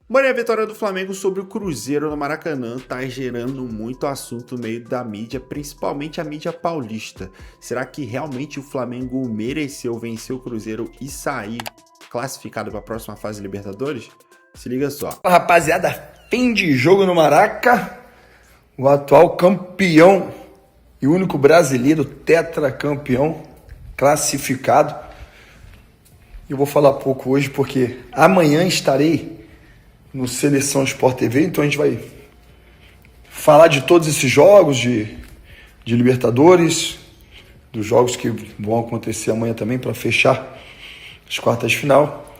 Porém, a vitória do Flamengo sobre o Cruzeiro no Maracanã está gerando muito assunto no meio da mídia, principalmente a mídia paulista. Será que realmente o Flamengo mereceu vencer o Cruzeiro e sair classificado para a próxima fase de Libertadores? Se liga só. Rapaziada, fim de jogo no Maraca. O atual campeão e único brasileiro tetracampeão classificado. Eu vou falar pouco hoje porque amanhã estarei no Seleção Sport TV, então a gente vai falar de todos esses jogos de Libertadores, dos jogos que vão acontecer amanhã também para fechar as quartas de final,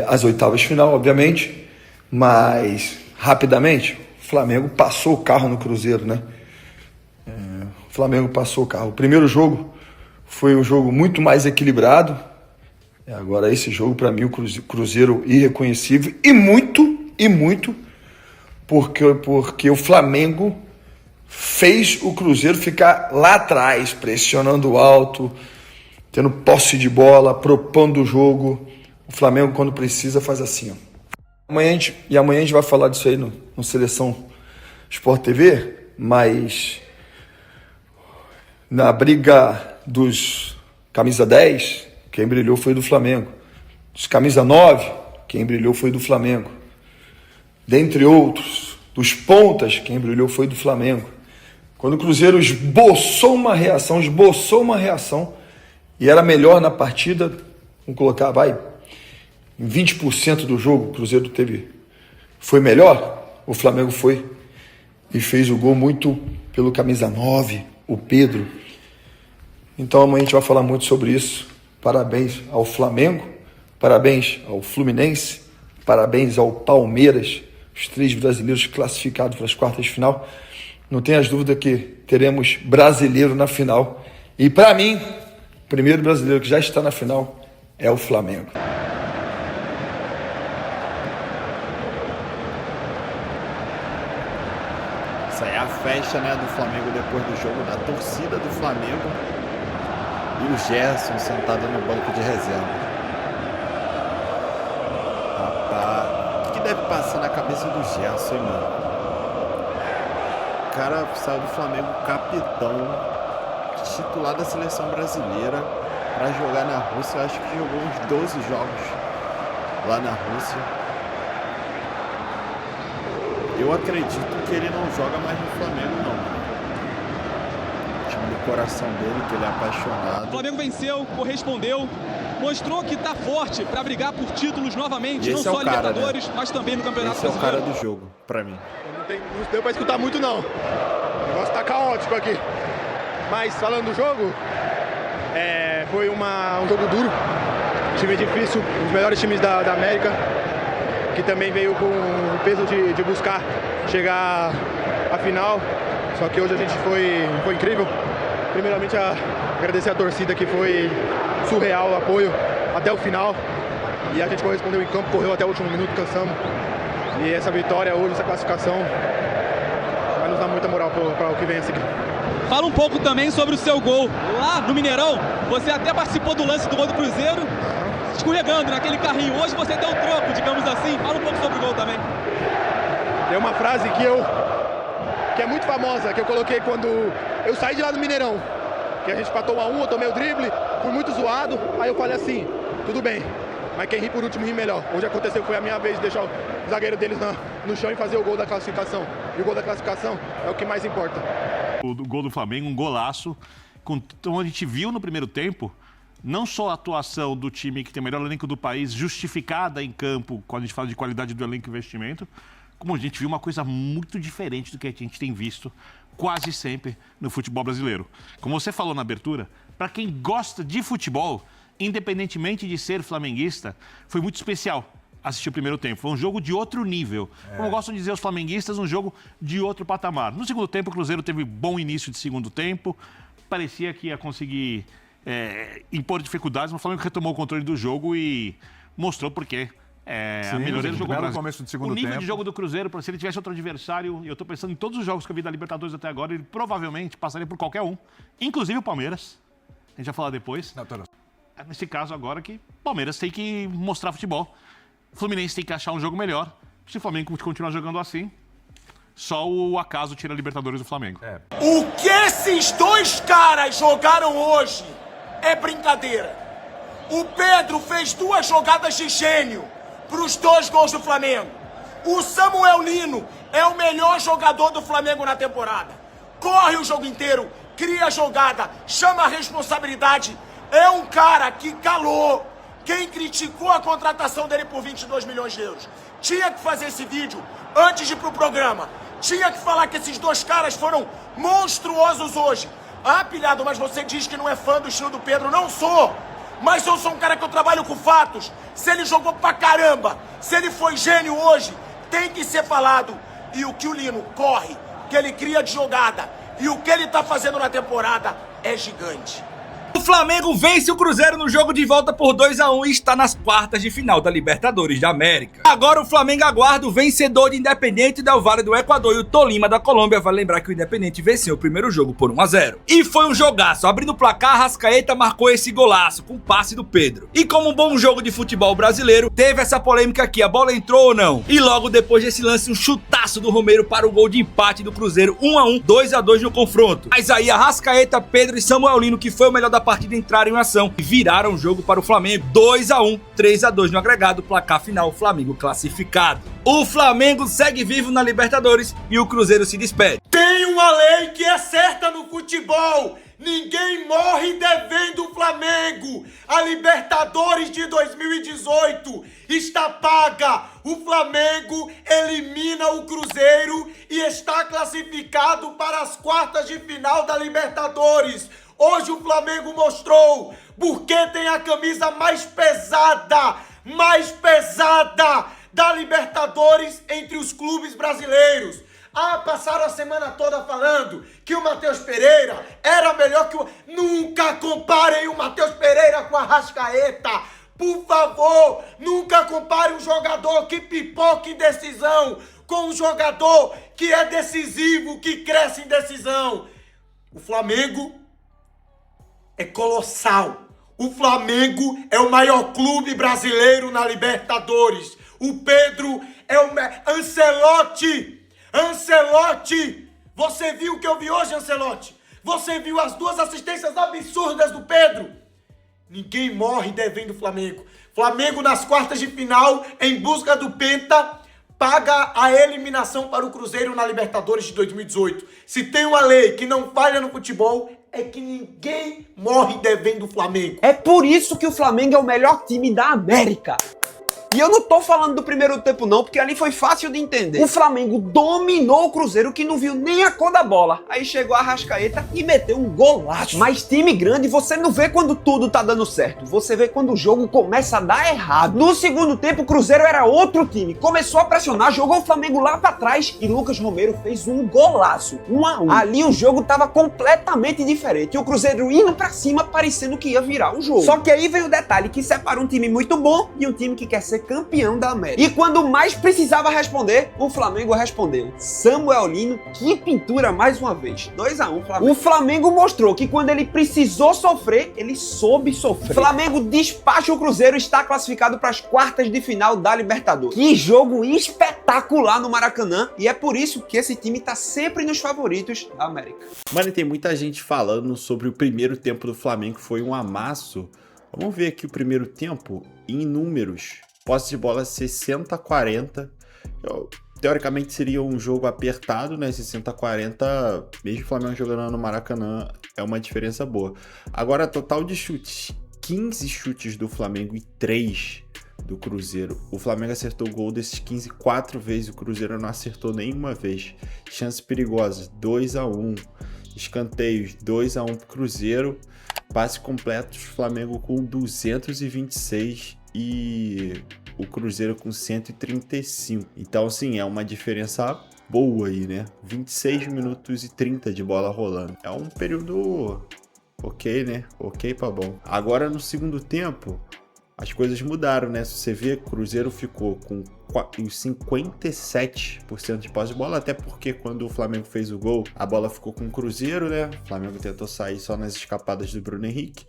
as oitavas de final, obviamente, mas rapidamente, o Flamengo passou o carro no Cruzeiro, né? O Flamengo passou o carro. O primeiro jogo foi um jogo muito mais equilibrado. Agora esse jogo, para mim, o Cruzeiro irreconhecível e muito, porque o Flamengo fez o Cruzeiro ficar lá atrás, pressionando alto, tendo posse de bola, propondo o jogo. O Flamengo, quando precisa, faz assim, ó. Amanhã a gente vai falar disso aí no Seleção Sport TV, mas na briga dos camisa 10, quem brilhou foi do Flamengo. Dos camisa 9, quem brilhou foi do Flamengo. Dentre outros, dos pontas, quem brilhou foi do Flamengo. Quando o Cruzeiro esboçou uma reação, e era melhor na partida, vamos colocar, em 20% do jogo, o Cruzeiro foi melhor, o Flamengo foi e fez o gol muito pelo camisa 9, o Pedro. Então amanhã a gente vai falar muito sobre isso. Parabéns ao Flamengo, parabéns ao Fluminense, parabéns ao Palmeiras, os 3 brasileiros classificados para as quartas de final. Não tenha dúvida que teremos brasileiro na final. E para mim, o primeiro brasileiro que já está na final é o Flamengo. Essa é a festa, né, do Flamengo depois do jogo, da torcida do Flamengo. E o Gerson sentado no banco de reserva. Rapaz, o que deve passar na cabeça do Gerson, hein, mano? O cara saiu do Flamengo capitão, titular da seleção brasileira, pra jogar na Rússia. Eu acho que jogou uns 12 jogos lá na Rússia. Eu acredito que ele não joga mais no Flamengo, não. Do coração dele, que ele é apaixonado. O Flamengo venceu, correspondeu, mostrou que tá forte para brigar por títulos novamente, não só Libertadores, né? Mas também no Campeonato Brasileiro. Esse é o cara do jogo, pra mim. Não deu pra escutar muito, não. O negócio tá caótico aqui. Mas falando do jogo, foi um jogo duro, time difícil, um dos melhores times da América, que também veio com o peso de buscar chegar à final. Só que hoje a gente foi incrível. Primeiramente, agradecer a torcida, que foi surreal o apoio até o final. E a gente correspondeu em campo, correu até o último minuto, cansamos. E essa vitória hoje, essa classificação, vai nos dar muita moral para o que vem a seguir. Fala um pouco também sobre o seu gol lá no Mineirão. Você até participou do lance do gol do Cruzeiro, escorregando naquele carrinho. Hoje você deu troco, digamos assim. Fala um pouco sobre o gol também. Tem uma frase que é muito famosa, que eu coloquei quando eu saí de lá do Mineirão, que a gente empatou 1-1, eu tomei o drible, fui muito zoado, aí eu falei assim, tudo bem, mas quem ri por último ri melhor. Hoje aconteceu, foi a minha vez de deixar o zagueiro deles no chão e fazer o gol da classificação. E o gol da classificação é o que mais importa. O gol do Flamengo, um golaço, então a gente viu no primeiro tempo, não só a atuação do time que tem o melhor elenco do país, justificada em campo, quando a gente fala de qualidade do elenco e investimento, como a gente viu uma coisa muito diferente do que a gente tem visto quase sempre no futebol brasileiro. Como você falou na abertura, para quem gosta de futebol, independentemente de ser flamenguista, foi muito especial assistir o primeiro tempo. Foi um jogo de outro nível. Como gostam de dizer os flamenguistas, um jogo de outro patamar. No segundo tempo, o Cruzeiro teve bom início de segundo tempo, parecia que ia conseguir impor dificuldades, mas o Flamengo retomou o controle do jogo e mostrou por quê. Sim, a melhoria do jogo no começo do segundo o nível tempo. de jogo do Cruzeiro, se ele tivesse outro adversário, eu estou pensando em todos os jogos que eu vi da Libertadores até agora, ele provavelmente passaria por qualquer um, inclusive o Palmeiras. A gente vai falar depois. Nesse caso agora que o Palmeiras tem que mostrar futebol. O Fluminense tem que achar um jogo melhor. Se o Flamengo continuar jogando assim, só o acaso tira a Libertadores do Flamengo. O que esses dois caras jogaram hoje é brincadeira. O Pedro fez 2 jogadas de gênio para os 2 gols do Flamengo. O Samuel Lino é o melhor jogador do Flamengo na temporada. Corre o jogo inteiro, cria a jogada, chama a responsabilidade. É um cara que calou quem criticou a contratação dele por 22 milhões de euros. Tinha que fazer esse vídeo antes de ir pro programa. Tinha que falar que esses 2 caras foram monstruosos hoje. Ah, pilhado, mas você diz que não é fã do estilo do Pedro. Não sou. Mas eu sou um cara que eu trabalho com fatos. Se ele jogou pra caramba, se ele foi gênio hoje, tem que ser falado. E o que o Lino corre, que ele cria de jogada, e o que ele tá fazendo na temporada é gigante. O Flamengo vence o Cruzeiro no jogo de volta por 2-1 e está nas quartas de final da Libertadores da América. Agora o Flamengo aguarda o vencedor de Independiente Del Valle do Equador e o Tolima da Colômbia. Vale lembrar que o Independiente venceu o primeiro jogo por 1-0. E foi um jogaço. Abrindo o placar, Arrascaeta marcou esse golaço com passe do Pedro. E como um bom jogo de futebol brasileiro, teve essa polêmica aqui, a bola entrou ou não? E logo depois desse lance, um chutaço do Romero para o gol de empate do Cruzeiro, 1-1, 2-2 no confronto. Mas aí Arrascaeta, Pedro e Samuel Lino, que foi o melhor da partida, entraram em ação e viraram o jogo para o Flamengo, 2-1, 3-2 no agregado, placar final, Flamengo classificado. O Flamengo segue vivo na Libertadores e o Cruzeiro se despede. Tem uma lei que é certa no futebol. Ninguém morre devendo o Flamengo. A Libertadores de 2018 está paga. O Flamengo elimina o Cruzeiro e está classificado para as quartas de final da Libertadores. Hoje o Flamengo mostrou porque tem a camisa mais pesada da Libertadores entre os clubes brasileiros. Ah, passaram a semana toda falando que o Matheus Pereira era melhor que o... Nunca comparem o Matheus Pereira com a Arrascaeta. Por favor, nunca compare um jogador que pipoca em decisão com um jogador que é decisivo, que cresce em decisão. O Flamengo é colossal. O Flamengo é o maior clube brasileiro na Libertadores. O Pedro é o... Ancelotti! Você viu o que eu vi hoje, Ancelotti? Você viu as 2 assistências absurdas do Pedro? Ninguém morre devendo o Flamengo. Flamengo nas quartas de final, em busca do Penta, paga a eliminação para o Cruzeiro na Libertadores de 2018. Se tem uma lei que não falha no futebol, é que ninguém morre devendo o Flamengo. É por isso que o Flamengo é o melhor time da América. E eu não tô falando do primeiro tempo não, porque ali foi fácil de entender. O Flamengo dominou o Cruzeiro, que não viu nem a cor da bola. Aí chegou a Arrascaeta e meteu um golaço. Mas time grande você não vê quando tudo tá dando certo. Você vê quando o jogo começa a dar errado. No segundo tempo o Cruzeiro era outro time. Começou a pressionar, jogou o Flamengo lá pra trás e Lucas Romero fez um golaço. 1-1. Ali o jogo tava completamente diferente. E o Cruzeiro indo pra cima, parecendo que ia virar o jogo. Só que aí veio o detalhe que separa um time muito bom e um time que quer ser campeão da América. E quando mais precisava responder, o Flamengo respondeu. Samuel Lino, que pintura mais uma vez. 2-1 Flamengo. O Flamengo mostrou que quando ele precisou sofrer, ele soube sofrer. O Flamengo despacha o Cruzeiro e está classificado para as quartas de final da Libertadores. Que jogo espetacular no Maracanã, e é por isso que esse time tá sempre nos favoritos da América. Mano, tem muita gente falando sobre o primeiro tempo do Flamengo, foi um amasso. Vamos ver aqui o primeiro tempo em números. Posse de bola 60-40. Teoricamente seria um jogo apertado, né? 60-40, mesmo o Flamengo jogando no Maracanã, é uma diferença boa. Agora, total de chutes: 15 chutes do Flamengo e 3 do Cruzeiro. O Flamengo acertou o gol desses 15 4 vezes, o Cruzeiro não acertou nenhuma vez. Chances perigosas, 2-1. Escanteios, 2-1 pro Cruzeiro. Passe completos, Flamengo com 226 e o Cruzeiro com 135. Então, assim, é uma diferença boa aí, né? 26 minutos e 30 de bola rolando. É um período ok, né? Ok pra bom. Agora, no segundo tempo, as coisas mudaram, né? Se você vê, o Cruzeiro ficou com 57% de posse de bola, até porque quando o Flamengo fez o gol, a bola ficou com o Cruzeiro, né? O Flamengo tentou sair só nas escapadas do Bruno Henrique.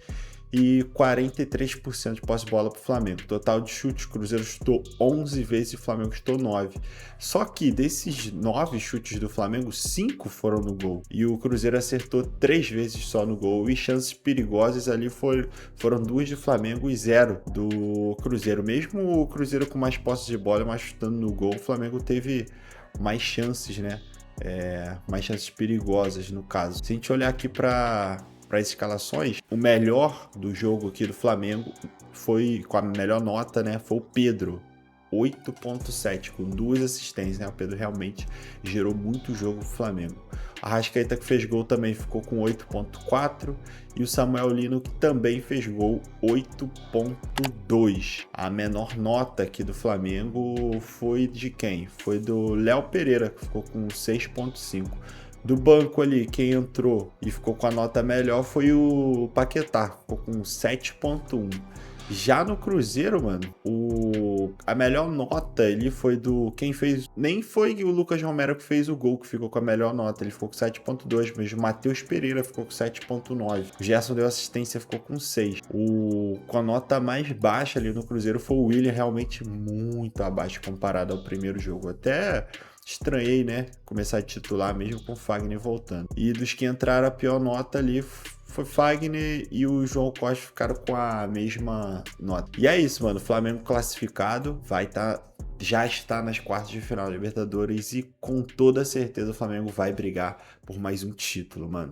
e 43% de posse de bola para o Flamengo. Total de chutes, o Cruzeiro chutou 11 vezes e o Flamengo chutou 9. Só que desses 9 chutes do Flamengo, 5 foram no gol. E o Cruzeiro acertou 3 vezes só no gol. E chances perigosas ali foram 2 do Flamengo e 0 do Cruzeiro. Mesmo o Cruzeiro com mais posse de bola, mas chutando no gol, o Flamengo teve mais chances, né? Mais chances perigosas no caso. Se a gente olhar aqui para as escalações, o melhor do jogo aqui do Flamengo foi, com a melhor nota, né, foi o Pedro, 8.7, com 2 assistências, né? O Pedro realmente gerou muito jogo pro Flamengo. A Arrascaeta, que fez gol, também ficou com 8.4 e o Samuel Lino, que também fez gol, 8.2. A menor nota aqui do Flamengo foi de quem? Foi do Léo Pereira, que ficou com 6.5. Do banco ali, quem entrou e ficou com a nota melhor foi o Paquetá, ficou com 7.1. Já no Cruzeiro, mano, a melhor nota ali foi do... Quem fez... Nem foi o Lucas Romero que fez o gol que ficou com a melhor nota. Ele ficou com 7.2, mas o Matheus Pereira ficou com 7.9. O Gerson deu assistência, ficou com 6. Com a nota mais baixa ali no Cruzeiro foi o William, realmente muito abaixo comparado ao primeiro jogo. Até... estranhei, né? Começar a titular mesmo com o Fagner voltando. E dos que entraram, a pior nota ali foi Fagner e o João Costa ficaram com a mesma nota. E é isso, mano. Flamengo classificado, já está nas quartas de final da Libertadores e com toda certeza o Flamengo vai brigar por mais um título, mano.